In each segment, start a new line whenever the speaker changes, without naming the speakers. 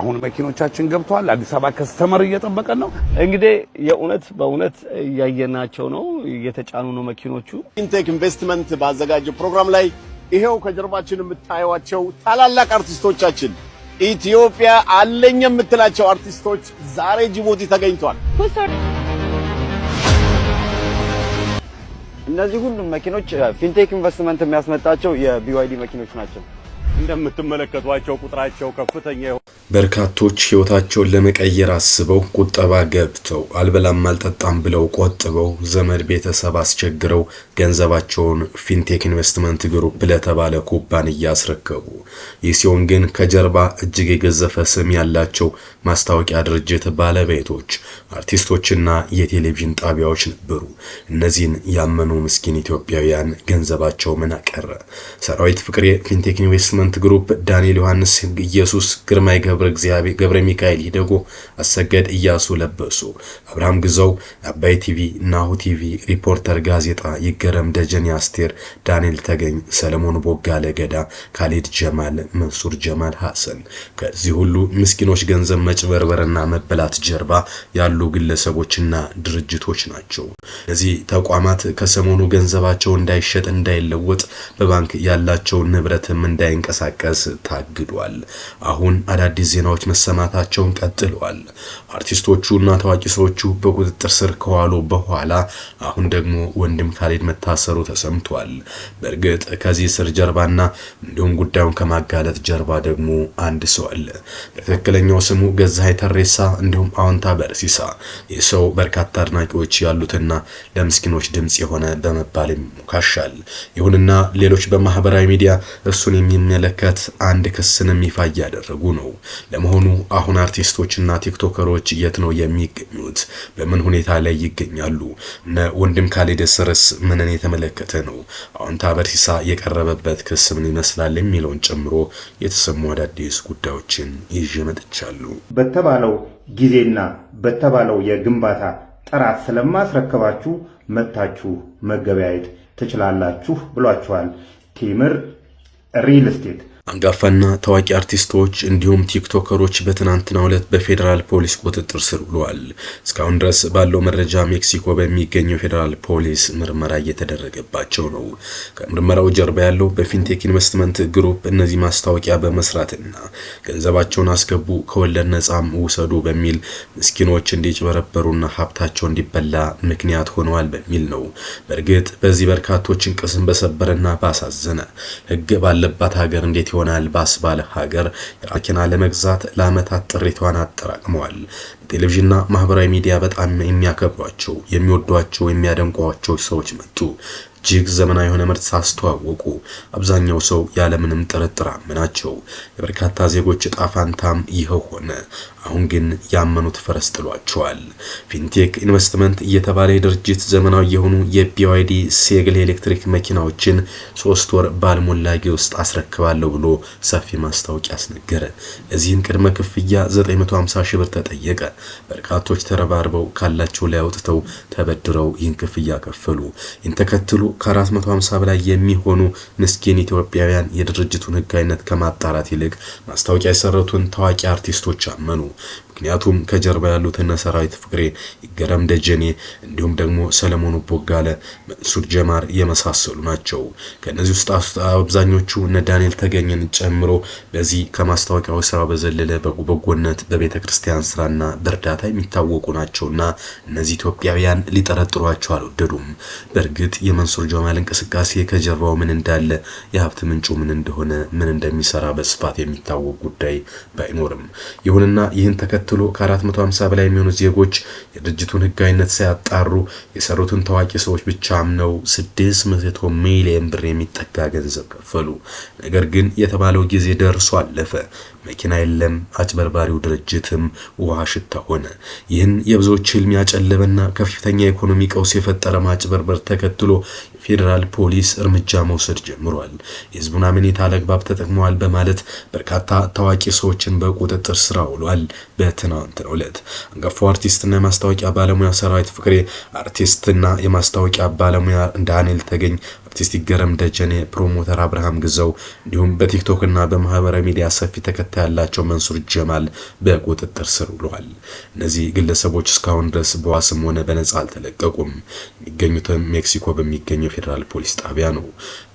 አሁን መኪኖቻችን ገብቷል። አዲስ አበባ ከስተመር እየጠበቀን ነው። እንግዲህ በእውነት ያየናቸው ነው፣ እየተጫኑ ነው መኪኖቹ።
ፊንቴክ ኢንቨስትመንት ባዘጋጀው ፕሮግራም ላይ ይሄው ከጀርባችን የምታዩዋቸው ታላላቅ አርቲስቶቻችን ኢትዮጵያ አለኝ የምትላቸው አርቲስቶች ዛሬ ጅቡቲ ተገኝተዋል።
እነዚህ ሁሉም መኪኖች ፊንቴክ ኢንቨስትመንት የሚያስመጣቸው የቢዋይዲ መኪኖች ናቸው።
እንደምትመለከቷቸው ቁጥራቸው ከፍተኛ
በርካቶች ህይወታቸውን ለመቀየር አስበው ቁጠባ ገብተው አልበላም አልጠጣም ብለው ቆጥበው ዘመድ ቤተሰብ አስቸግረው ገንዘባቸውን ፊንቴክ ኢንቨስትመንት ግሩፕ ለተባለ ኩባንያ አስረከቡ። ይህ ሲሆን ግን ከጀርባ እጅግ የገዘፈ ስም ያላቸው ማስታወቂያ ድርጅት ባለቤቶች አርቲስቶችና የቴሌቪዥን ጣቢያዎች ነበሩ። እነዚህን ያመኑ ምስኪን ኢትዮጵያውያን ገንዘባቸው ምን አቀረ? ሰራዊት ፍቅሬ ፊንቴክ ኢንቨስትመንት ግሩፕ፣ ዳንኤል ዮሐንስ፣ ኢየሱስ ግርማይ፣ ገብረ ሚካኤል ሂደጎ፣ አሰገድ ኢያሱ ለበሱ፣ አብርሃም ግዛው፣ አባይ ቲቪ፣ ናሁ ቲቪ፣ ሪፖርተር ጋዜጣ፣ ይገረም ደጀን፣ አስቴር፣ ዳንኤል ተገኝ፣ ሰለሞን ቦጋለ ገዳ፣ ካሊድ ጀማል፣ መንሱር ጀማል ሐሰን። ከዚህ ሁሉ ምስኪኖች ገንዘብ መጭበርበርና መበላት ጀርባ ያሉ ግለሰቦችና ድርጅቶች ናቸው። እነዚህ ተቋማት ከሰሞኑ ገንዘባቸው እንዳይሸጥ እንዳይለወጥ በባንክ ያላቸው ንብረትም እንዳይንቀሳቀስ ታግዷል። አሁን አዳዲስ ዜናዎች መሰማታቸውን ቀጥለዋል። አርቲስቶቹና ታዋቂ ሰዎቹ በቁጥጥር ስር ከዋሉ በኋላ አሁን ደግሞ ወንድም ካሊድ መታሰሩ ተሰምቷል። በእርግጥ ከዚህ ስር ጀርባና እንዲሁም ጉዳዩን ከማጋለጥ ጀርባ ደግሞ አንድ ሰው አለ። በትክክለኛው ስሙ ገዛይ ተሬሳ እንዲሁም አዎንታ በርሲሳ። የሰው በርካታ አድናቂዎች ያሉትና ለምስኪኖች ድምጽ የሆነ በመባል ይሞካሻል። ይሁንና ሌሎች በማህበራዊ ሚዲያ እሱን የሚመለከት አንድ ክስንም ይፋ ያደረጉ ነው። ለመሆኑ አሁን አርቲስቶችና ቲክቶከሮች የት ነው የሚገኙት? በምን ሁኔታ ላይ ይገኛሉ? እነ ወንድም ካሊድ ስርስ ምንን የተመለከተ ነው? አዎንታ በርሲሳ የቀረበበት ክስ ምን ይመስላል የሚለውን ጨምሮ የተሰሙ አዳዲስ ጉዳዮችን ይዤ መጥቻለሁ።
በተባለው ጊዜና በተባለው የግንባታ ጥራት ስለማስረከባችሁ መታችሁ መገበያየት ትችላላችሁ ብሏቸዋል ቴምር ሪል ስቴት።
አንጋፋና ታዋቂ አርቲስቶች እንዲሁም ቲክቶከሮች በትናንትናው ዕለት በፌደራል ፖሊስ ቁጥጥር ስር ውለዋል። እስካሁን ድረስ ባለው መረጃ ሜክሲኮ በሚገኘው ፌደራል ፖሊስ ምርመራ እየተደረገባቸው ነው። ከምርመራው ጀርባ ያለው በፊንቴክ ኢንቨስትመንት ግሩፕ እነዚህ ማስታወቂያ በመስራትና ገንዘባቸውን አስገቡ ከወለድ ነፃም ውሰዱ በሚል ምስኪኖች እንዲጭበረበሩና ሀብታቸው እንዲበላ ምክንያት ሆነዋል በሚል ነው። በእርግጥ በዚህ በርካቶችን ቅስም በሰበረና ባሳዘነ ህግ ባለባት ሀገር እንዴት ይሆናል ባስባለ ሀገር የራኪና ለመግዛት ለአመታት ጥሪቷን አጠራቅመዋል። ቴሌቪዥንና ማህበራዊ ሚዲያ በጣም የሚያከብሯቸው የሚወዷቸው የሚያደንቋቸው ሰዎች መጡ። እጅግ ዘመናዊ የሆነ ምርት አስተዋወቁ። አብዛኛው ሰው ያለምንም ጥርጥር አመናቸው። የበርካታ ዜጎች ዕጣ ፈንታም ይኸው ሆነ። አሁን ግን ያመኑት ፈረስ ጥሏቸዋል። ፊንቴክ ኢንቨስትመንት እየተባለ ድርጅት ዘመናዊ የሆኑ የቢዋይዲ ሴግል ኤሌክትሪክ መኪናዎችን 3 ወር ባልሞላ ጊዜ ውስጥ አስረክባለሁ ብሎ ሰፊ ማስታወቂያ አስነገረ። እዚህም ቅድመ ክፍያ 950 ሺህ ብር ተጠየቀ። በርካቶች ተረባርበው ካላቸው ላይ አውጥተው ተበድረው ይህን ክፍያ ከፈሉ። ይህን ተከትሎ ከ450 በላይ የሚሆኑ ምስኪን ኢትዮጵያውያን የድርጅቱን ህጋዊነት ከማጣራት ይልቅ ማስታወቂያ የሰሩትን ታዋቂ አርቲስቶች አመኑ። ምክንያቱም ከጀርባ ያሉት እነ ሰራዊት ፍቅሬ፣ ይገረም ደጀኔ እንዲሁም ደግሞ ሰለሞን ቦጋለ፣ መንሱር ጀማር የመሳሰሉ ናቸው። ከነዚህ ውስጥ አብዛኞቹ እነ ዳንኤል ተገኘን ጨምሮ በዚህ ከማስታወቂያው ስራ በዘለለ በጎነት በቤተክርስቲያን ስራና በእርዳታ የሚታወቁ ናቸውና እነዚህ ኢትዮጵያውያን ሊጠረጥሯቸው አልወደዱም። በእርግጥ የመንሱር ጀማል እንቅስቃሴ ከጀርባው ምን እንዳለ የሀብት ምንጩ ምን እንደሆነ ምን እንደሚሰራ በስፋት የሚታወቅ ጉዳይ ባይኖርም ይሁንና ይህን ተከትሎ ከ450 በላይ የሚሆኑ ዜጎች የድርጅቱን ህጋዊነት ሳያጣሩ የሰሩትን ታዋቂ ሰዎች ብቻ አምነው 600 ሚሊዮን ብር የሚጠጋ ገንዘብ ከፈሉ። ነገር ግን የተባለው ጊዜ ደርሶ አለፈ። መኪና የለም። አጭበርባሪው ድርጅትም ውሃ ሽታ ሆነ። ይህን የብዙዎች ህልም ያጨለበና ከፍተኛ ኢኮኖሚ ቀውስ የፈጠረ ማጭበርበር ተከትሎ ፌደራል ፖሊስ እርምጃ መውሰድ ጀምሯል። የህዝቡን አመኔታ አለግባብ ተጠቅመዋል በማለት በርካታ ታዋቂ ሰዎችን በቁጥጥር ስር አውሏል። በትናንትናው ዕለት አንጋፋው አርቲስትና የማስታወቂያ ባለሙያ ሰራዊት ፍቅሬ፣ አርቲስትና የማስታወቂያ ባለሙያ ዳንኤል ተገኝ፣ አርቲስት ይገረም ደጀኔ፣ ፕሮሞተር አብርሃም ግዘው እንዲሁም በቲክቶክ እና በማህበራዊ ሚዲያ ሰፊ ተከታይ ያላቸው መንሱር ጀማል በቁጥጥር ስር ውለዋል። እነዚህ ግለሰቦች እስካሁን ድረስ በዋስም ሆነ በነጻ አልተለቀቁም። የሚገኙትም ሜክሲኮ በሚገኘው ፌደራል ፖሊስ ጣቢያ ነው።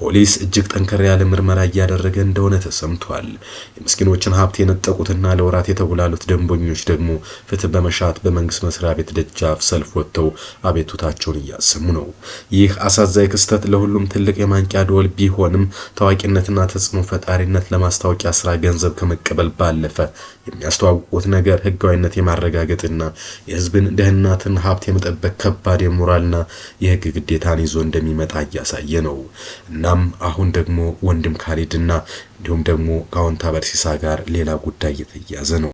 ፖሊስ እጅግ ጠንከር ያለ ምርመራ እያደረገ እንደሆነ ተሰምቷል። የምስኪኖችን ሀብት የነጠቁትና ለወራት የተጉላሉት ደንበኞች ደግሞ ፍትህ በመሻት በመንግስት መስሪያ ቤት ደጃፍ ሰልፍ ወጥተው አቤቱታቸውን እያሰሙ ነው። ይህ አሳዛኝ ክስተት ለሁሉም ትልቅ የማንቂያ ደወል ቢሆንም ታዋቂነትና ተጽዕኖ ፈጣሪነት ለማስታወቂያ ስራ ገንዘብ ከመቀበል ባለፈ የሚያስተዋውቁት ነገር ህጋዊነት የማረጋገጥና የህዝብን ደህንነትን ሀብት የመጠበቅ ከባድ የሞራልና የህግ ግዴታን ይዞ እንደሚመጣ እያሳየ ነው። እናም አሁን ደግሞ ወንድም ካሊድና እንዲሁም ደግሞ ከአዎንታ በርሲሳ ጋር ሌላ ጉዳይ እየተያዘ ነው።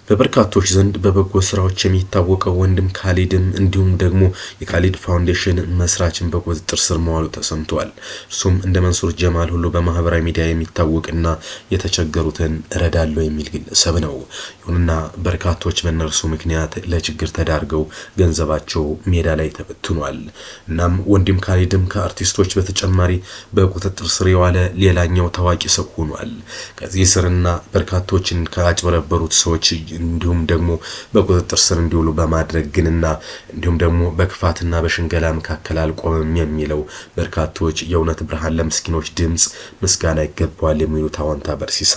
በበርካቶች ዘንድ በበጎ ስራዎች የሚታወቀው ወንድም ካሊድም እንዲሁም ደግሞ የካሊድ ፋውንዴሽን መስራችን በቁጥጥር ስር መዋሉ ተሰምቷል። እሱም እንደ መንሱር ጀማል ሁሉ በማህበራዊ ሚዲያ የሚታወቅና የተቸገሩትን እረዳለሁ የሚል ግለሰብ ነው። ይሁንና በርካቶች በእነርሱ ምክንያት ለችግር ተዳርገው ገንዘባቸው ሜዳ ላይ ተበትኗል። እናም ወንድም ካሊድም ከአርቲስቶች በተጨማሪ በቁጥጥር ስር የዋለ ሌላኛው ታዋቂ ሰው ሆኗል። ከዚህ ስርና በርካቶችን ካጭበረበሩት ሰዎች እንዲሁም ደግሞ በቁጥጥር ስር እንዲውሉ በማድረግ ግንና እንዲሁም ደግሞ በክፋትና በሽንገላ መካከል አልቆምም የሚለው በርካቶች የእውነት ብርሃን ለምስኪኖች ድምጽ ምስጋና ይገባዋል የሚሉት አዎንታ በርሲሳ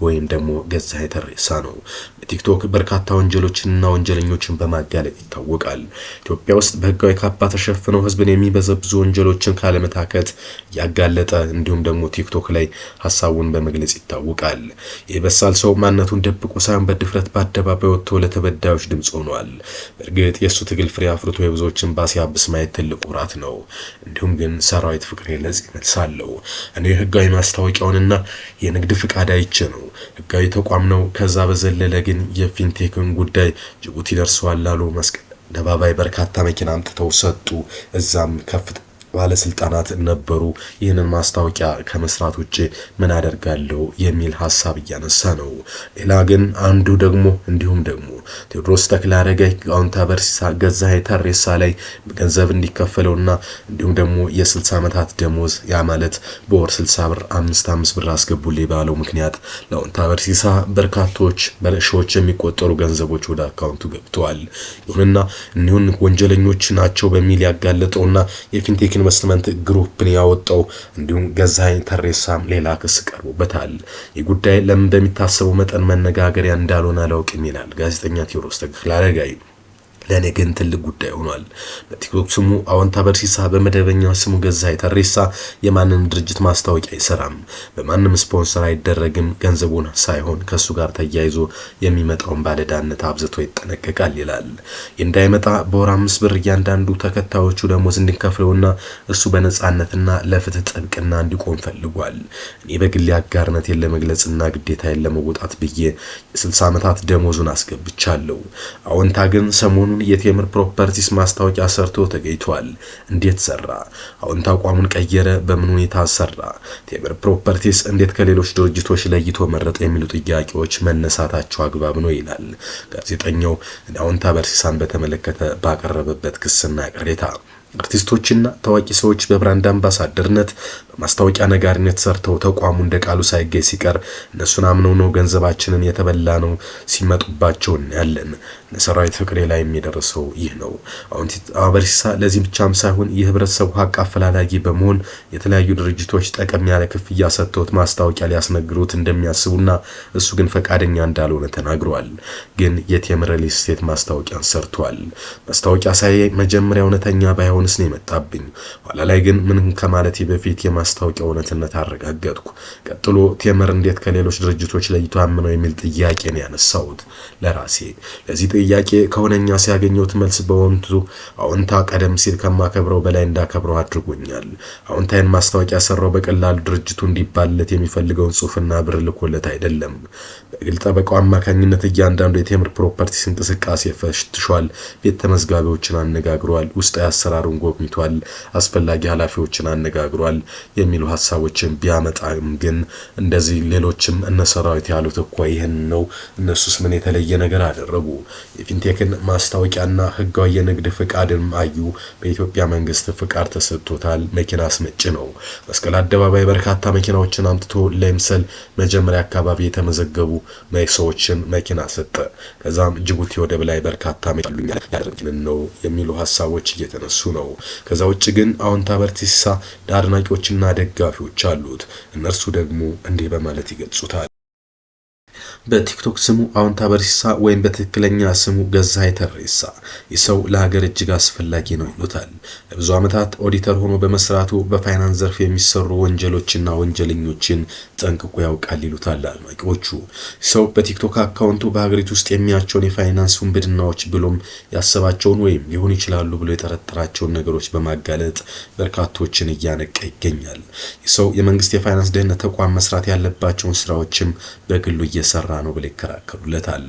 ወይም ደግሞ ገዛኸኝ ተሬሳ ነው። በቲክቶክ በርካታ ወንጀሎችንና ወንጀለኞችን በማጋለጥ ይታወቃል። ኢትዮጵያ ውስጥ በህጋዊ ካባ ተሸፍነው ህዝብን የሚበዘብዙ ወንጀሎችን ካለመታከት ያጋለጠ እንዲሁም ደግሞ ቲክቶክ ላይ ሐሳቡን በመግለጽ ይታወቃል። የበሳል ሰው ማንነቱን ደብቆ ሳይሆን በድፍረት በአደባባይ ወጥቶ ለተበዳዮች ድምጽ ሆኗል። በእርግጥ የሱ ትግል ፍሬ አፍርቶ የብዙዎችን ባሲያብስ ማየት ትልቅ ኩራት ነው። እንዲሁም ግን ሰራዊት ፍቅሬ ለዚህ መልሳለሁ። እኔ ህጋዊ ማስታወቂያውንና የንግድ ፍቃድ አይቼ ነው። ህጋዊ ተቋም ነው። ከዛ በዘለለ ግን የፊንቴክን ጉዳይ ጅቡቲ ደርሷል አሉ። መስቀል አደባባይ በርካታ መኪና አምጥተው ሰጡ። እዛም ከፍት ባለስልጣናት ነበሩ። ይህንን ማስታወቂያ ከመስራት ውጪ ምን አደርጋለሁ የሚል ሐሳብ እያነሳ ነው። ሌላ ግን አንዱ ደግሞ እንዲሁም ደግሞ ቴዎድሮስ ተክለአረጋይ አዎንታ በርሲሳ ገዛኸኝ ተሬሳ ላይ ገንዘብ እንዲከፈለውና እንዲሁም ደግሞ የ60 ዓመታት ደሞዝ ያ ማለት በወር 60 ብር 5 ብር አስገቡልኝ ባለው ምክንያት ለአዎንታ በርሲሳ በርካቶች በሺዎች የሚቆጠሩ ገንዘቦች ወደ አካውንቱ ገብተዋል። ይሁንና እኒሁን ወንጀለኞች ናቸው በሚል ያጋለጠውና የፊንቴክ ኢንቨስትመንት ግሩፕን ያወጣው እንዲሁም ገዛኸኝ ተሬሳም ሌላ ክስ ቀርቦበታል። የጉዳይ ለምን በሚታሰበው መጠን መነጋገሪያ እንዳልሆነ አላውቅም ይላል ጋዜጠኛ ቴዎድሮስ ተክለአረጋይ። ለኔ ግን ትልቅ ጉዳይ ሆኗል። በቲክቶክ ስሙ አዎንታ በርሲሳ በመደበኛው ስሙ ገዛኸኝ ተሬሳ የማንንም ድርጅት ማስታወቂያ አይሰራም፣ በማንም ስፖንሰር አይደረግም፣ ገንዘቡን ሳይሆን ከሱ ጋር ተያይዞ የሚመጣውን ባለዳነት አብዝቶ ይጠነቀቃል ይላል። እንዳይመጣ በወር 5 ብር እያንዳንዱ ተከታዮቹ ደሞዝ እንዲከፍለውና እሱ በነጻነትና ለፍትህ ጥብቅና እንዲቆም ፈልጓል። እኔ በግሌ አጋርነቴን ለመግለጽና ግዴታዬን ለመወጣት ብዬ የ60 ዓመታት ደሞዙን አስገብቻለሁ። አዎንታ ግን ሰሞኑን የቴምር ፕሮፐርቲስ ማስታወቂያ ሰርቶ ተገኝቷል። እንዴት ሰራ? አዎንታ አቋሙን ቀየረ? በምን ሁኔታ ሰራ? ቴምር ፕሮፐርቲስ እንዴት ከሌሎች ድርጅቶች ለይቶ መረጠ? የሚሉ ጥያቄዎች መነሳታቸው አግባብ ነው ይላል ጋዜጠኛው አዎንታ በርሲሳን በተመለከተ ባቀረበበት ክስና ቅሬታ። አርቲስቶችና ታዋቂ ሰዎች በብራንድ አምባሳደርነት በማስታወቂያ ነጋሪነት ሰርተው ተቋሙ እንደ ቃሉ ሳይገኝ ሲቀር እነሱን አምነው ነው ገንዘባችንን የተበላ ነው ሲመጡባቸው እናያለን። ሰራዊት ፍቅሬ ላይ የሚደርሰው ይህ ነው። አዎንታ በርሲሳ ለዚህ ብቻም ሳይሆን የህብረተሰቡ ሀቅ አፈላላጊ በመሆን የተለያዩ ድርጅቶች ጠቀም ያለ ክፍያ ሰጥተውት ማስታወቂያ ሊያስነግሩት እንደሚያስቡና እሱ ግን ፈቃደኛ እንዳልሆነ ተናግሯል። ግን የቴምር ሪል ስቴት ማስታወቂያን ሰርቷል። ማስታወቂያ ሳይ መጀመሪያ እውነተኛ ባይሆንስ ነው የመጣብኝ። ኋላ ላይ ግን ምን ከማለቴ በፊት የማስታወቂያ እውነትነት አረጋገጥኩ። ቀጥሎ ቴምር እንዴት ከሌሎች ድርጅቶች ለይቶ አምነው የሚል ጥያቄ ነው ያነሳሁት ለራሴ። ለዚህ ጥያቄ ከሆነኛ ሲያገኘውት መልስ በወንቱ አዎንታ ቀደም ሲል ከማከብረው በላይ እንዳከብረው አድርጎኛል። አዎንታን ማስታወቂያ ሰራው በቀላሉ ድርጅቱ እንዲባልለት የሚፈልገውን ጽሑፍና ብር ልኮለት አይደለም። በግል ጠበቃው አማካኝነት እያንዳንዱ የቴምር ፕሮፐርቲስ እንቅስቃሴ ፈትሿል። ቤት ተመዝጋቢዎችን አነጋግሯል። ውስጣዊ አሰራሩን ጎብኝቷል። አስፈላጊ ኃላፊዎችን አነጋግሯል። የሚሉ ሀሳቦችን ቢያመጣም ግን እንደዚህ ሌሎችም እነ ሰራዊት ያሉት እኮ ይሄን ነው እነሱስ ምን የተለየ ነገር አደረጉ? የፊንቴክን ማስታወቂያና ህጋዊ የንግድ ፍቃድን አዩ። በኢትዮጵያ መንግስት ፍቃድ ተሰጥቶታል። መኪና አስመጭ ነው። መስቀል አደባባይ በርካታ መኪናዎችን አምጥቶ ለምሳሌ መጀመሪያ አካባቢ የተመዘገቡ ሰዎችን መኪና ሰጠ። ከዛም ጅቡቲ ወደብ ላይ በርካታ መኪና ያደርግልን ነው የሚሉ ሀሳቦች እየተነሱ ነው። ከዛ ውጭ ግን አዎንታ በርቲሳ አድናቂዎችና ደጋፊዎች አሉት። እነርሱ ደግሞ እንዲህ በማለት ይገልጹታል። በቲክቶክ ስሙ አዎንታ በርሲሳ ወይም በትክክለኛ ስሙ ገዛኸኝ ተሬሳ ይሰው ለሀገር እጅግ አስፈላጊ ነው ይሉታል። ለብዙ ዓመታት ኦዲተር ሆኖ በመስራቱ በፋይናንስ ዘርፍ የሚሰሩ ወንጀሎችና ወንጀለኞችን ጠንቅቆ ያውቃል ይሉታል አድናቂዎቹ። ሰው በቲክቶክ አካውንቱ በሀገሪቱ ውስጥ የሚያቸውን የፋይናንስ ውንብድናዎች ብሎም ያሰባቸውን ወይም ሊሆኑ ይችላሉ ብሎ የጠረጠራቸውን ነገሮች በማጋለጥ በርካቶችን እያነቀ ይገኛል። ይሰው የመንግስት የፋይናንስ ደህንነት ተቋም መስራት ያለባቸውን ስራዎችም በግሉ እየሰራ ነው ብለው ይከራከሩለታል።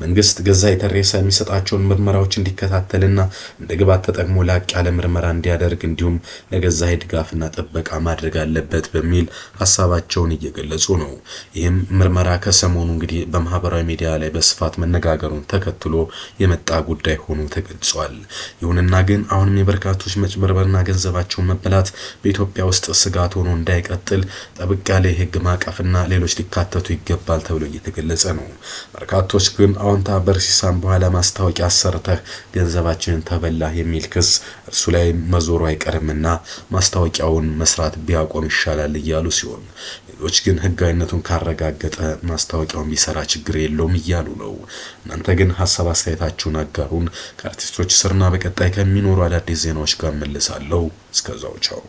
መንግስት ገዛኸኝ ተሬሳ የሚሰጣቸውን ምርመራዎች እንዲከታተልና እንደ ግብዓት ተጠቅሞ ላቅ ያለ ምርመራ እንዲያደርግ እንዲሁም ለገዛኸኝ ድጋፍና ጥበቃ ማድረግ አለበት በሚል ሀሳባቸውን እየገለጹ ነው። ይህም ምርመራ ከሰሞኑ እንግዲህ በማህበራዊ ሚዲያ ላይ በስፋት መነጋገሩን ተከትሎ የመጣ ጉዳይ ሆኖ ተገልጿል። ይሁንና ግን አሁንም የበርካቶች መጭበርበርና ገንዘባቸውን መበላት በኢትዮጵያ ውስጥ ስጋት ሆኖ እንዳይቀጥል ጠብቅ ያለ የህግ ማዕቀፍና ሌሎች ሊካተቱ ይገባል ተብሎ እየተገለጸ ነው። በርካቶች ግን አዎንታ በርሲሳን በኋላ ማስታወቂያ አሰርተህ ገንዘባችንን ተበላህ የሚል ክስ እርሱ ላይ መዞሩ አይቀርምና ማስታወቂያውን መስራት ቢያቆም ይሻላል እያሉ ሲሆን፣ ሌሎች ግን ህጋዊነቱን ካረጋገጠ ማስታወቂያውን ቢሰራ ችግር የለውም እያሉ ነው። እናንተ ግን ሐሳብ አስተያየታችሁን አጋሩን። ከአርቲስቶች ስርና በቀጣይ ከሚኖሩ አዳዲስ ዜናዎች ጋር መልሳለሁ። እስከዛው ቻው።